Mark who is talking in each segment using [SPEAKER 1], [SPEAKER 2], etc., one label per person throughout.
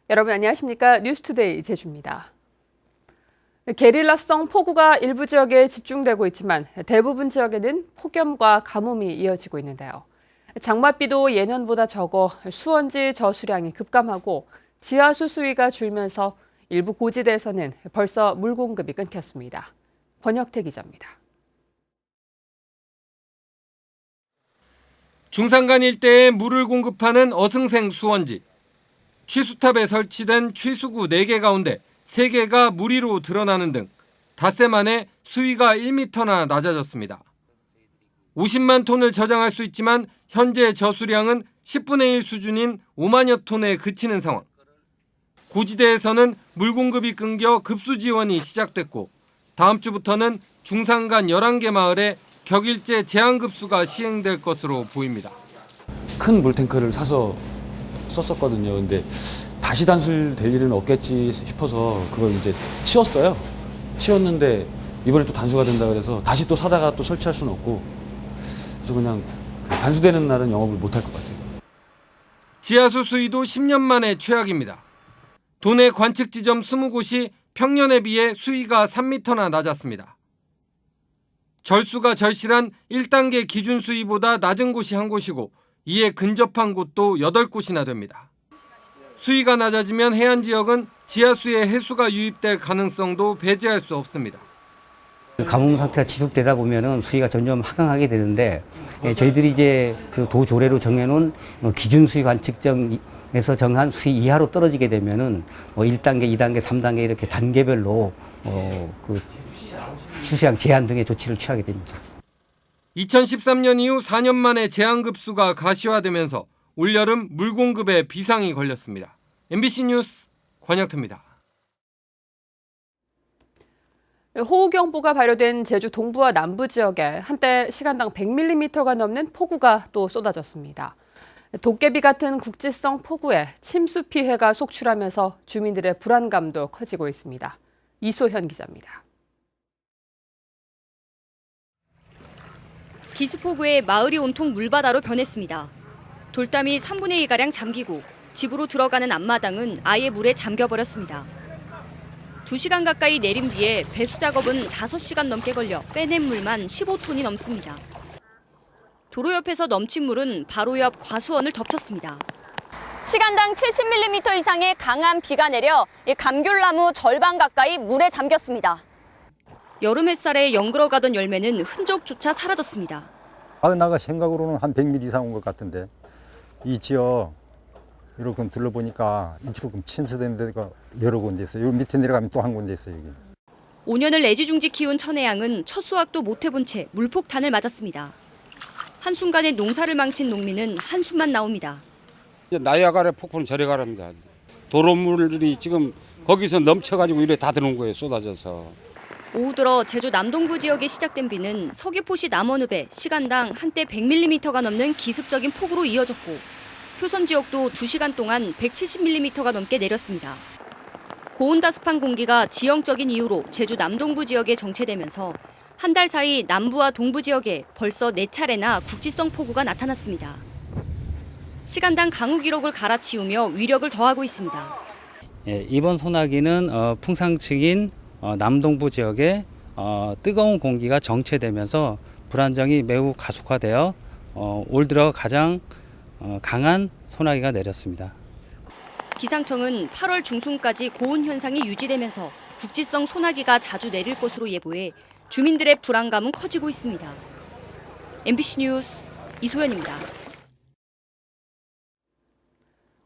[SPEAKER 1] 여러분 안녕하십니까? 뉴스투데이 제주입니다. 게릴라성 폭우가 일부 지역에 집중되고 있지만 대부분 지역에는 폭염과 가뭄이 이어지고 있는데요. 장맛비도 예년보다 적어 수원지 저수량이 급감하고 지하수 수위가 줄면서 일부 고지대에서는 벌써 물 공급이 끊겼습니다. 권혁태 기자입니다.
[SPEAKER 2] 중산간 일대에 물을 공급하는 어승생 수원지. 취수탑에 설치된 취수구 4개 가운데 3개가 물 위로 드러나는 등 닷새 만에 수위가 1m나 낮아졌습니다. 50만 톤을 저장할 수 있지만 현재 저수량은 10분의 1 수준인 5만여 톤에 그치는 상황. 고지대에서는 물 공급이 끊겨 급수 지원이 시작됐고 다음 주부터는 중산간 11개 마을에 격일제 제한급수가 시행될 것으로 보입니다.
[SPEAKER 3] 큰 물탱크를 사서 썼었거든요. 근데 다시 단술될 일은 없겠지 싶어서 그걸 이제 치웠어요. 치웠는데 이번에 또 단수가 된다 그래서 다시 또 사다가 또 설치할 수는 없고 그래서 그냥 단수되는 날은 영업을 못할 것 같아요.
[SPEAKER 2] 지하수 수위도 10년 만에 최악입니다. 도내 관측 지점 20곳이 평년에 비해 수위가 3m나 낮았습니다. 절수가 절실한 1단계 기준 수위보다 낮은 곳이 한 곳이고 이에 근접한 곳도 8곳이나 됩니다. 수위가 낮아지면 해안 지역은 지하수에 해수가 유입될 가능성도 배제할 수 없습니다.
[SPEAKER 4] 가뭄 상태가 지속되다 보면은 수위가 점점 하강하게 되는데 저희들이 이제 그 도조례로 정해놓은 기준 수위 관측정에서 정한 수위 이하로 떨어지게 되면은 1단계, 2단계, 3단계 이렇게 단계별로 그 수시량 제한 등의 조치를 취하게 됩니다.
[SPEAKER 2] 2013년 이후 4년 만에 제한급수가 가시화되면서 올여름 물 공급에 비상이 걸렸습니다. MBC 뉴스 권혁태입니다.
[SPEAKER 1] 호우경보가 발효된 제주 동부와 남부 지역에 한때 시간당 100mm가 넘는 폭우가 또 쏟아졌습니다. 도깨비 같은 국지성 폭우에 침수 피해가 속출하면서 주민들의 불안감도 커지고 있습니다. 이소현 기자입니다.
[SPEAKER 5] 기습폭우에 마을이 온통 물바다로 변했습니다. 돌담이 3분의 2가량 잠기고 집으로 들어가는 앞마당은 아예 물에 잠겨버렸습니다. 2시간 가까이 내린 비에 배수 작업은 5시간 넘게 걸려 빼낸 물만 15톤이 넘습니다. 도로 옆에서 넘친 물은 바로 옆 과수원을 덮쳤습니다.
[SPEAKER 6] 시간당 70mm 이상의 강한 비가 내려 감귤나무 절반 가까이 물에 잠겼습니다.
[SPEAKER 5] 여름 햇살에 연그러가던 열매는 흔적조차 사라졌습니다.
[SPEAKER 7] 나가 생각으로는 한 100mm 이상 온 것 같은데 이 지역 이렇게 둘러보니까 조금 침수된 데가 여러 군데 있어요. 여기 밑에 내려가면 또 한 군데 있어요. 여기.
[SPEAKER 5] 5년을 애지중지 키운 천혜양은 첫 수확도 못 해본 채 물폭탄을 맞았습니다. 한순간에 농사를 망친 농민은 한숨만 나옵니다.
[SPEAKER 8] 나야가라 폭포는 저리 가랍니다. 도로물들이 지금 거기서 넘쳐가지고 이래 다 들어온 거예요. 쏟아져서.
[SPEAKER 5] 오후 들어 제주 남동부 지역에 시작된 비는 서귀포시 남원읍에 시간당 한때 100mm가 넘는 기습적인 폭우로 이어졌고 표선 지역도 2시간 동안 170mm가 넘게 내렸습니다. 고온다습한 공기가 지형적인 이유로 제주 남동부 지역에 정체되면서 한 달 사이 남부와 동부 지역에 벌써 4차례나 국지성 폭우가 나타났습니다. 시간당 강우 기록을 갈아치우며 위력을 더하고 있습니다.
[SPEAKER 9] 이번 소나기는 풍상층인 남동부 지역에 뜨거운 공기가 정체되면서 불안정이 매우 가속화되어 올 들어 가장 강한 소나기가 내렸습니다.
[SPEAKER 5] 기상청은 8월 중순까지 고온 현상이 유지되면서 국지성 소나기가 자주 내릴 것으로 예보해 주민들의 불안감은 커지고 있습니다. MBC 뉴스 이소연입니다.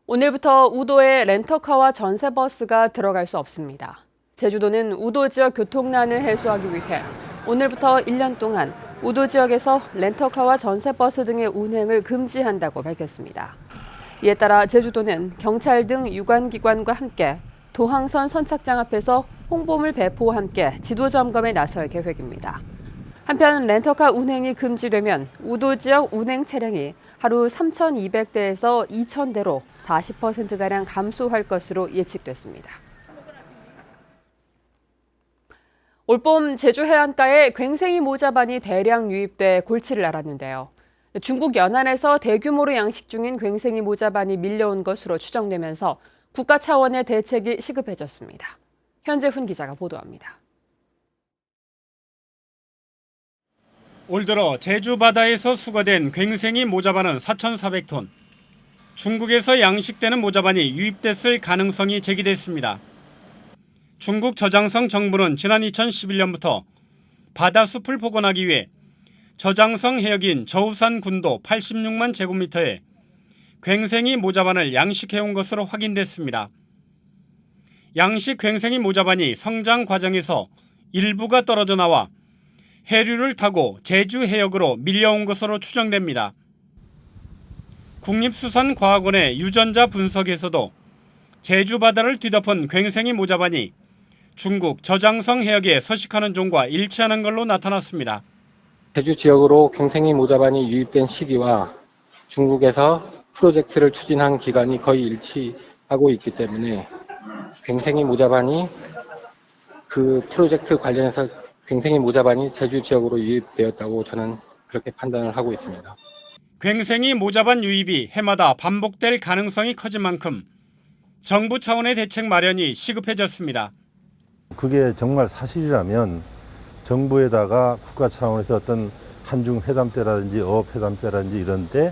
[SPEAKER 1] 오늘부터 우도에 렌터카와 전세버스가 들어갈 수 없습니다. 제주도는 우도 지역 교통난을 해소하기 위해 오늘부터 1년 동안 우도 지역에서 렌터카와 전세버스 등의 운행을 금지한다고 밝혔습니다. 이에 따라 제주도는 경찰 등 유관기관과 함께 도항선 선착장 앞에서 홍보물 배포와 함께 지도 점검에 나설 계획입니다. 한편 렌터카 운행이 금지되면 우도 지역 운행 차량이 하루 3,200대에서 2,000대로 40%가량 감소할 것으로 예측됐습니다. 올봄 제주 해안가에 괭생이 모자반이 대량 유입돼 골치를 앓았는데요. 중국 연안에서 대규모로 양식 중인 괭생이 모자반이 밀려온 것으로 추정되면서 국가 차원의 대책이 시급해졌습니다. 현재훈 기자가 보도합니다.
[SPEAKER 10] 올 들어 제주 바다에서 수거된 괭생이 모자반은 4,400톤. 중국에서 양식되는 모자반이 유입됐을 가능성이 제기됐습니다. 중국 저장성 정부는 지난 2011년부터 바다숲을 복원하기 위해 저장성 해역인 저우산 군도 86만 제곱미터에 괭생이 모자반을 양식해온 것으로 확인됐습니다. 양식 괭생이 모자반이 성장 과정에서 일부가 떨어져 나와 해류를 타고 제주 해역으로 밀려온 것으로 추정됩니다. 국립수산과학원의 유전자 분석에서도 제주 바다를 뒤덮은 괭생이 모자반이 중국 저장성 해역에 서식하는 종과 일치하는 걸로 나타났습니다.
[SPEAKER 11] 제주 지역으로 괭생이 모자반이 유입된 시기와 중국에서 프로젝트를 추진한 기간이 거의 일치하고 있기 때문에 괭생이 모자반이 그 프로젝트 관련해서 괭생이 모자반이 제주 지역으로 유입되었다고 저는 그렇게 판단을 하고 있습니다.
[SPEAKER 10] 괭생이 모자반 유입이 해마다 반복될 가능성이 커진 만큼 정부 차원의 대책 마련이 시급해졌습니다.
[SPEAKER 12] 그게 정말 사실이라면 정부에다가 국가 차원에서 어떤 한중 회담 때라든지 어업 회담 때라든지 이런 데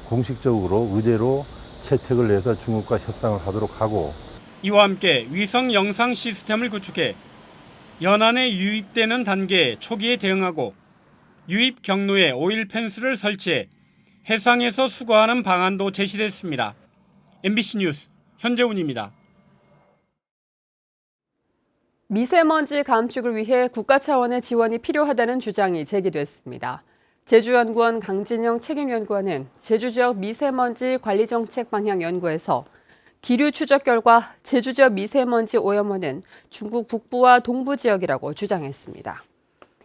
[SPEAKER 12] 공식적으로 의제로 채택을 내서 중국과 협상을 하도록 하고,
[SPEAKER 10] 이와 함께 위성 영상 시스템을 구축해 연안에 유입되는 단계에 초기에 대응하고 유입 경로에 오일 펜스를 설치해 해상에서 수거하는 방안도 제시됐습니다. MBC 뉴스 현재훈입니다.
[SPEAKER 1] 미세먼지 감축을 위해 국가 차원의 지원이 필요하다는 주장이 제기됐습니다. 제주연구원 강진영 책임연구원은 제주 지역 미세먼지 관리 정책 방향 연구에서 기류 추적 결과 제주 지역 미세먼지 오염원은 중국 북부와 동부 지역이라고 주장했습니다.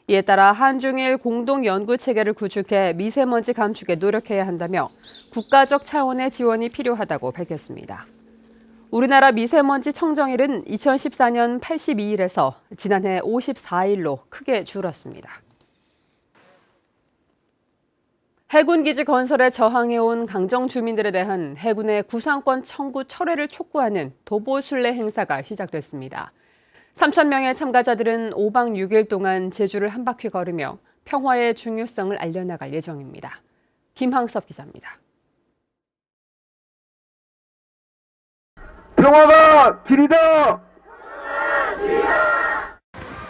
[SPEAKER 1] 이에 따라 한중일 공동 연구 체계를 구축해 미세먼지 감축에 노력해야 한다며 국가적 차원의 지원이 필요하다고 밝혔습니다. 우리나라 미세먼지 청정일은 2014년 82일에서 지난해 54일로 크게 줄었습니다. 해군기지 건설에 저항해온 강정 주민들에 대한 해군의 구상권 청구 철회를 촉구하는 도보순례 행사가 시작됐습니다. 3,000명의 참가자들은 5박 6일 동안 제주를 한 바퀴 걸으며 평화의 중요성을 알려나갈 예정입니다. 김항섭 기자입니다.
[SPEAKER 13] 평화가 길이다!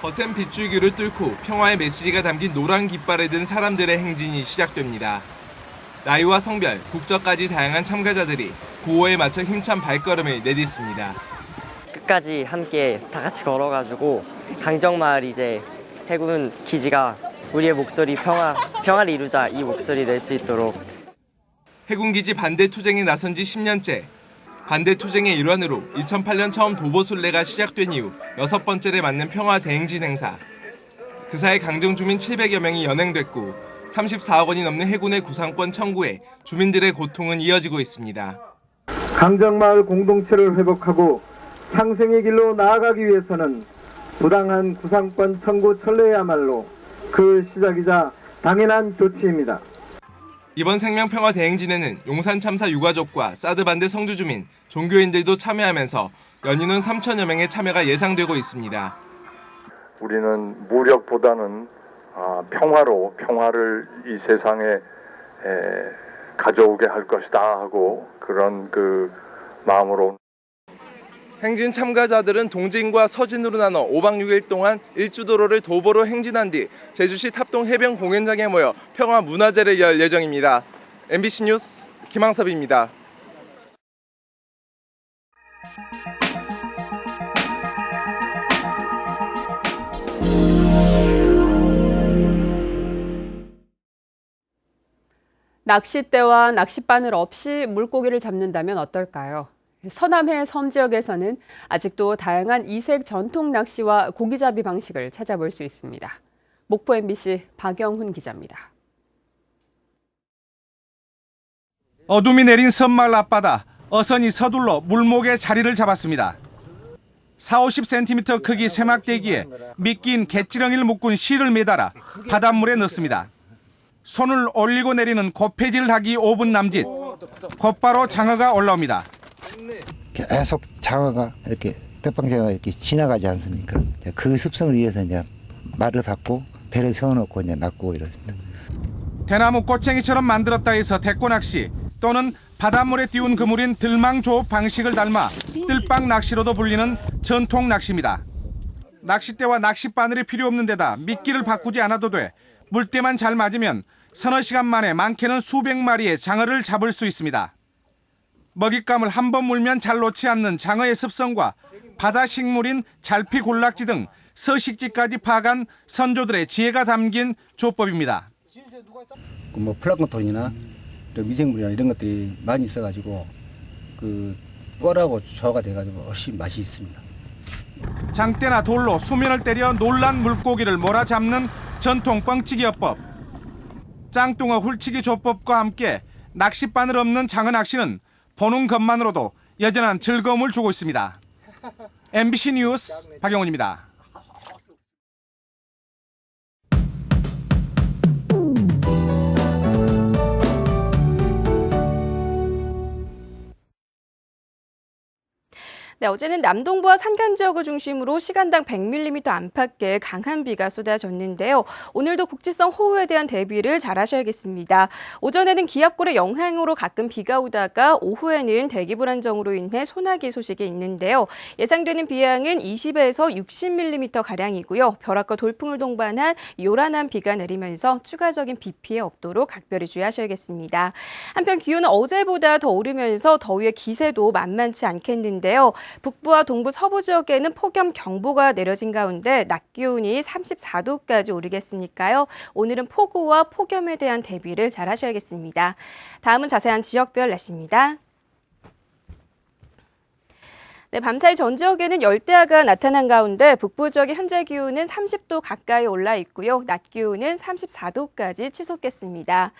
[SPEAKER 14] 거센 빗줄기를 뚫고 평화의 메시지가 담긴 노란 깃발을 든 사람들의 행진이 시작됩니다. 나이와 성별, 국적까지 다양한 참가자들이 구호에 맞춰 힘찬 발걸음을 내딛습니다.
[SPEAKER 15] 끝까지 함께 다 같이 걸어가지고 강정마을 이제 해군 기지가 우리의 목소리 평화를 이루자 이 목소리 낼 수 있도록.
[SPEAKER 14] 해군기지 반대 투쟁에 나선 지 10년째. 반대 투쟁의 일환으로 2008년 처음 도보순례가 시작된 이후 6번째를 맞는 평화 대행진 행사. 그 사이 강정 주민 700여 명이 연행됐고 34억 원이 넘는 해군의 구상권 청구에 주민들의 고통은 이어지고 있습니다.
[SPEAKER 13] 강정마을 공동체를 회복하고 상생의 길로 나아가기 위해서는 부당한 구상권 청구 철회야말로 그 시작이자 당연한 조치입니다.
[SPEAKER 14] 이번 생명평화 대행진에는 용산 참사 유가족과 사드 반대 성주 주민, 종교인들도 참여하면서 연인원 3천여 명의 참여가 예상되고 있습니다.
[SPEAKER 16] 우리는 무력보다는 평화를 이 세상에 가져오게 할 것이다 하고 그런 그 마음으로.
[SPEAKER 14] 행진 참가자들은 동진과 서진으로 나눠 5박 6일 동안 일주도로를 도보로 행진한 뒤 제주시 탑동 해변 공연장에 모여 평화 문화제를 열 예정입니다. MBC 뉴스 김항섭입니다.
[SPEAKER 1] 낚싯대와 낚싯바늘 없이 물고기를 잡는다면 어떨까요? 서남해 섬 지역에서는 아직도 다양한 이색 전통 낚시와 고기잡이 방식을 찾아볼 수 있습니다. 목포 MBC 박영훈 기자입니다.
[SPEAKER 17] 어둠이 내린 섬마을 앞바다, 어선이 서둘러 물목에 자리를 잡았습니다. 40-50cm 크기 세막대기에 미끼인 갯지렁이를 묶은 실을 매달아 바닷물에 넣습니다. 손을 올리고 내리는 고패질을 하기 5분 남짓, 곧바로 장어가 올라옵니다.
[SPEAKER 18] 계속 장어가 이렇게 덕방장어가 이렇게 지나가지 않습니까? 그 습성을 위해서 이제 말을 받고 배를 세워놓고 이제 낚고 이렇습니다.
[SPEAKER 17] 대나무 꼬챙이처럼 만들었다 해서 대꼬낚시 또는 바닷물에 띄운 그물인 들망조업 방식을 닮아 뜰빵 낚시로도 불리는 전통 낚시입니다. 낚싯대와 낚싯바늘이 필요 없는 데다 미끼를 바꾸지 않아도 돼 물때만 잘 맞으면 서너 시간 만에 많게는 수백 마리의 장어를 잡을 수 있습니다. 먹잇감을 한 번 물면 잘 놓지 않는 장어의 습성과 바다 식물인 잘피 군락지 등 서식지까지 파악한 선조들의 지혜가 담긴 조법입니다.
[SPEAKER 19] 뭐 플랑크톤이나 미생물이나 이런 것들이 많이 있어가지고 뻘하고 저하가 돼가지고 훨씬 맛이 있습니다.
[SPEAKER 17] 장대나 돌로 수면을 때려 놀란 물고기를 몰아잡는 전통 뻥치기어법. 짱뚱어 훌치기 조법과 함께 낚싯바늘 없는 장어 낚시는 보는 것만으로도 여전한 즐거움을 주고 있습니다. MBC 뉴스 박영훈입니다.
[SPEAKER 20] 네, 어제는 남동부와 산간 지역을 중심으로 시간당 100mm 안팎의 강한 비가 쏟아졌는데요. 오늘도 국지성 호우에 대한 대비를 잘 하셔야겠습니다. 오전에는 기압골의 영향으로 가끔 비가 오다가 오후에는 대기 불안정으로 인해 소나기 소식이 있는데요. 예상되는 비양은 20에서 60mm가량이고요. 벼락과 돌풍을 동반한 요란한 비가 내리면서 추가적인 비 피해 없도록 각별히 주의하셔야겠습니다. 한편 기온은 어제보다 더 오르면서 더위의 기세도 만만치 않겠는데요. 북부와 동부 서부 지역에는 폭염경보가 내려진 가운데 낮 기온이 34도까지 오르겠으니까요. 오늘은 폭우와 폭염에 대한 대비를 잘 하셔야겠습니다. 다음은 자세한 지역별 날씨입니다. 네, 밤사이 전 지역에는 열대야가 나타난 가운데 북부 지역의 현재 기온은 30도 가까이 올라 있고요. 낮 기온은 34도까지 치솟겠습니다.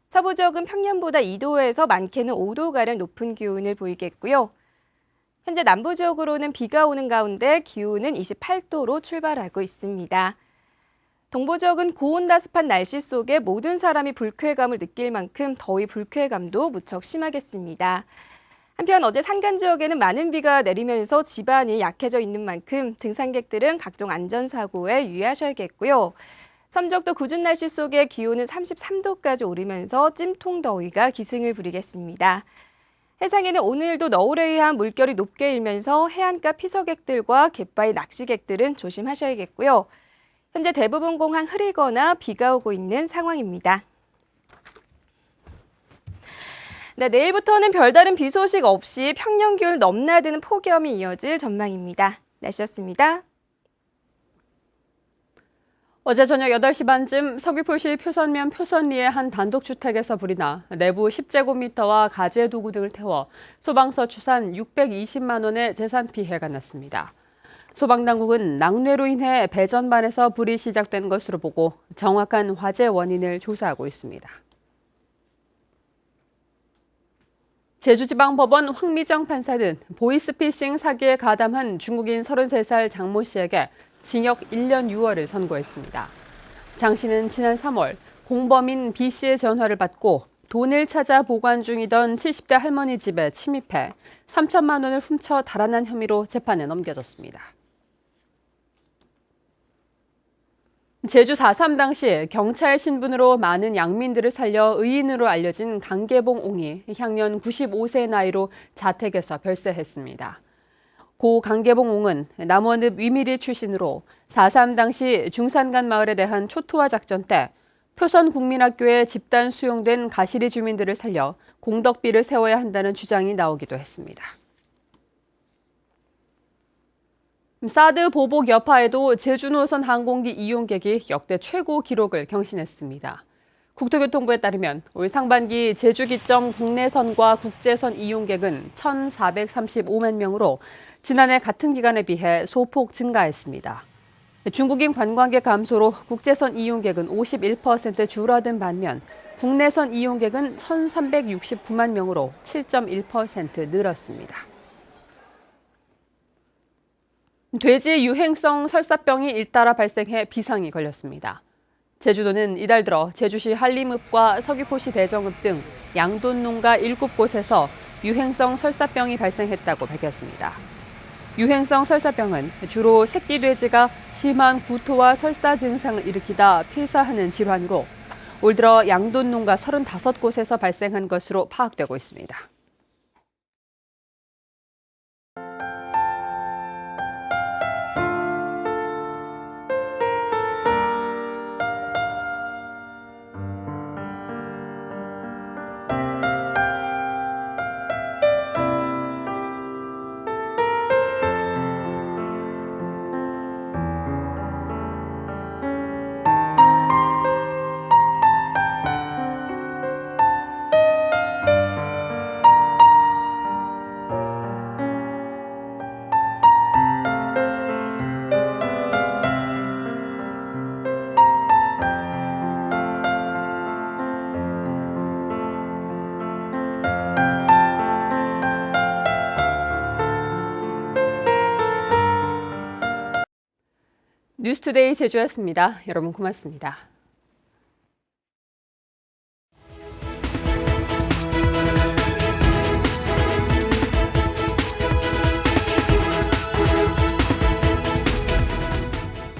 [SPEAKER 20] 서부 지역은 평년보다 2도에서 많게는 5도가량 높은 기온을 보이겠고요. 현재 남부 지역으로는 비가 오는 가운데 기온은 28도로 출발하고 있습니다. 동부 지역은 고온다습한 날씨 속에 모든 사람이 불쾌감을 느낄 만큼 더위 불쾌감도 무척 심하겠습니다. 한편 어제 산간 지역에는 많은 비가 내리면서 지반이 약해져 있는 만큼 등산객들은 각종 안전사고에 유의하셔야겠고요. 섬 지역도 궂은 날씨 속에 기온은 33도까지 오르면서 찜통 더위가 기승을 부리겠습니다. 해상에는 오늘도 너울에 의한 물결이 높게 일면서 해안가 피서객들과 갯바위 낚시객들은 조심하셔야겠고요. 현재 대부분 공항 흐리거나 비가 오고 있는 상황입니다. 네, 내일부터는 별다른 비 소식 없이 평년 기온을 넘나드는 폭염이 이어질 전망입니다. 날씨였습니다.
[SPEAKER 1] 어제 저녁 8시 반쯤 서귀포시 표선면 표선리의 한 단독주택에서 불이 나 내부 10제곱미터와 가재 도구 등을 태워 소방서 추산 620만 원의 재산 피해가 났습니다. 소방당국은 낙뢰로 인해 배전반에서 불이 시작된 것으로 보고 정확한 화재 원인을 조사하고 있습니다. 제주지방법원 황미정 판사는 보이스피싱 사기에 가담한 중국인 33살 장모 씨에게 징역 1년 6월을 선고했습니다. 장 씨는 지난 3월 공범인 B 씨의 전화를 받고 돈을 찾아 보관 중이던 70대 할머니 집에 침입해 3천만 원을 훔쳐 달아난 혐의로 재판에 넘겨졌습니다. 제주 4.3 당시 경찰 신분으로 많은 양민들을 살려 의인으로 알려진 강계봉 옹이 향년 95세 나이로 자택에서 별세했습니다. 고 강계봉 옹은 남원읍 위미리 출신으로 4.3 당시 중산간 마을에 대한 초토화 작전 때 표선국민학교에 집단 수용된 가시리 주민들을 살려 공덕비를 세워야 한다는 주장이 나오기도 했습니다. 사드 보복 여파에도 제주노선 항공기 이용객이 역대 최고 기록을 경신했습니다. 국토교통부에 따르면 올 상반기 제주 기점 국내선과 국제선 이용객은 1,435만 명으로 지난해 같은 기간에 비해 소폭 증가했습니다. 중국인 관광객 감소로 국제선 이용객은 51% 줄어든 반면 국내선 이용객은 1,369만 명으로 7.1% 늘었습니다. 돼지 유행성 설사병이 잇따라 발생해 비상이 걸렸습니다. 제주도는 이달 들어 제주시 한림읍과 서귀포시 대정읍 등 양돈 농가 7곳에서 유행성 설사병이 발생했다고 밝혔습니다. 유행성 설사병은 주로 새끼 돼지가 심한 구토와 설사 증상을 일으키다 필사하는 질환으로 올 들어 양돈 농가 35곳에서 발생한 것으로 파악되고 있습니다. 뉴스투데이 제주였습니다. 여러분 고맙습니다.